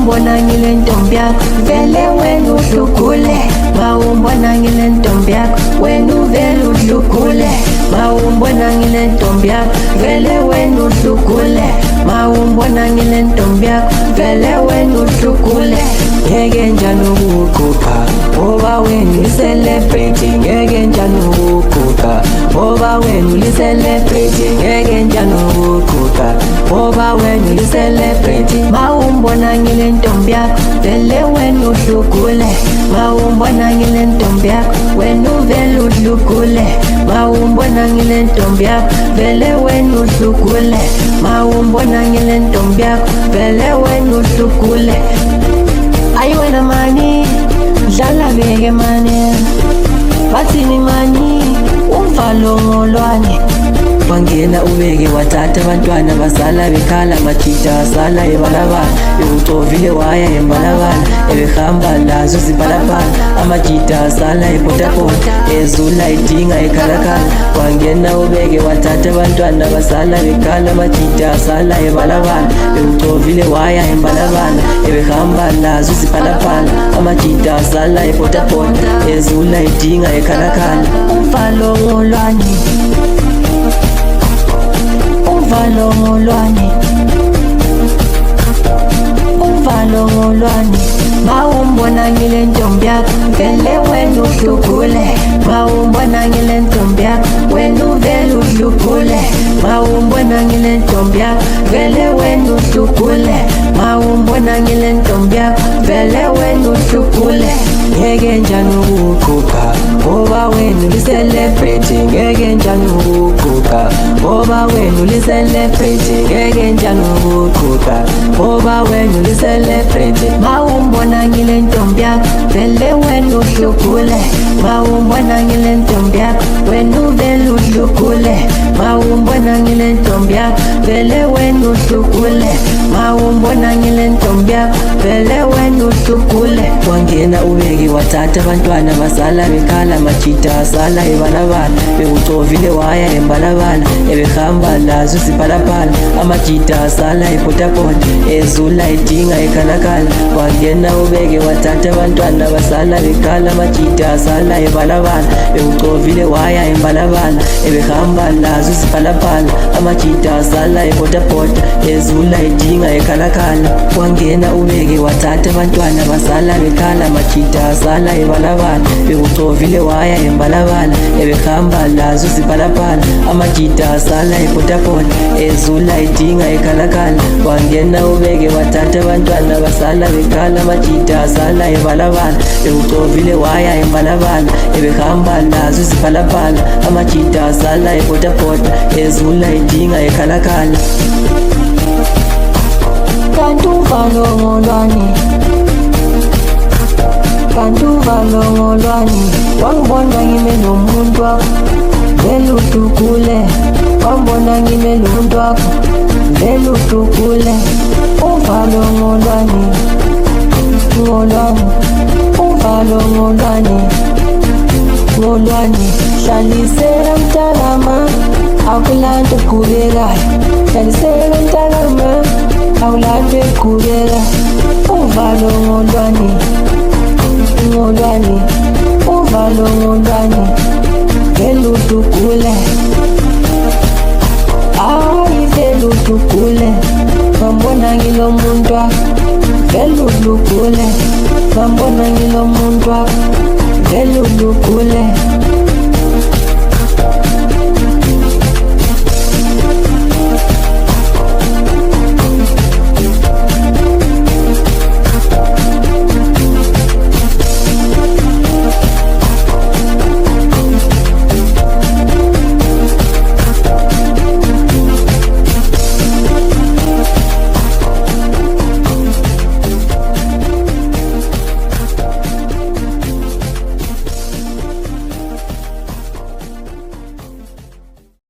Mawumbona ngile ntombi yakho vele wena uhlukule. Mawumbona ngile ntombi yakho wena uvele uhlukule. Mawumbona ngile ntombi yakho vele wena uhlukule. Mawumbona ngile ntombi yakho vele wena uhlukule. Ngeke njani ukuguqa ngoba wena uyi-celebrity. Ngeke njani ukuguqa ngoba wena uyi-celebrity. Ngeke njani ukuguqa ngoba wena uyi-celebrity. Mawumbona ngile ntombi yakho vele wena uhlukule. Mawumbona ngile ntombi yakho wena uvele uhlukule. Mawumbona ngile ntombi yakho vele wena uhlukule. Mawumbona ngile ntombi yakho vele wena uhlukule. Ayi wena mani dlala beke mani, bathini mani umvalo ngolwane. Wangena ubeke wathatha abantwana basala bekhala. Majida asala ebalabala, ewucovile waya embalabala, ebehamba lazo zibhalabhala. Amajida asala epotapota, ezula edinga ekhalakhala. Wangena ubeke wathatha abantwana basala bekhala. Majida asala ebalabala, ewucovile waya embalabala, ebehamba lazo zibhalabhala. Amajida asala epotapota, ezula edinga ekhalakhala. Umvalo ngolwane, umvalo ngolwane, umvalo ngolwane. Mawumbona ngile ntombi yakho vele wena uhlukule. Mawumbona ngile ntombi yakho wena uvele uhlukule. Mawumbona ngile ntombi yakho vele wena uhlukule. Mawumbona ngile ntombi yakho vele wena uhlukule. Ngeke njani ukuguqa ngoba wena uyi-celebrity. Ngeke njani ukuguqa ngoba wena uyi-celebrity. Ngeke njani ukuguqa ngoba wena uyi-celebrity. Mawumbona ngile ntombi yakho vele wena uhlukule. Mawumbona ngile ntombi yakho wena uvele uhlukule. Mawumbona ngile ntombi yakho vele wena uhlukule. Mawumbona ngile ntombi yakho vele wena uhlukule. Wangena ubeke wathatha abantwana basala bekhala. Majida asala ebalabala, bewucovile waya embalabala, ebehamba lazo zibhalabhala. Amajida asala epotapota, ezula edinga ekhalakhala. Wangena ubeke wathatha abantwana basala bekhala. Majida asala ebalabala, bewucovile waya embalabala, ebehamba lazo zibhalabhala. Amajida asala epotapota, ezula edinga ekhalakhala. Wangena ubeke wathatha abantwana basala bekhala. Majida asala ebalabala, bewucovile waya embalabala, ebehamba lazo zibhalabhala. Amajida asala epotapota, ezula edinga ekhalakhala. Wangena ubeke wathatha abantwana basala bekhala. Majida asala ebalabala, bewucovile waya embalabala, ebehamba lazo zibhalabhala. Amajida asala epotapota, ezula edinga ekhalakhala. Kanti uvalo ngolwane, kanti uvalo ngolwane. Wangibona ngime nomuntu wakho vele uhlukule. Wangibona ngime nomuntu wakho vele uhlukule. Uvalo ngolwane, ngolwane, uvalo ngolwane, ngolwane. Hlalisela mntakama akulanto eqhubekayo. Hlalisela mntakama akulanto eqhubekayo. Uvalo ngolwane, ngolwane, uvalo ngolwane, vele uhlukule. Hayi vele uhlukule. Ngambona ngilo muntu wakho vele uhlukule. Ngambona ngilo muntu wakho vele uhlukule.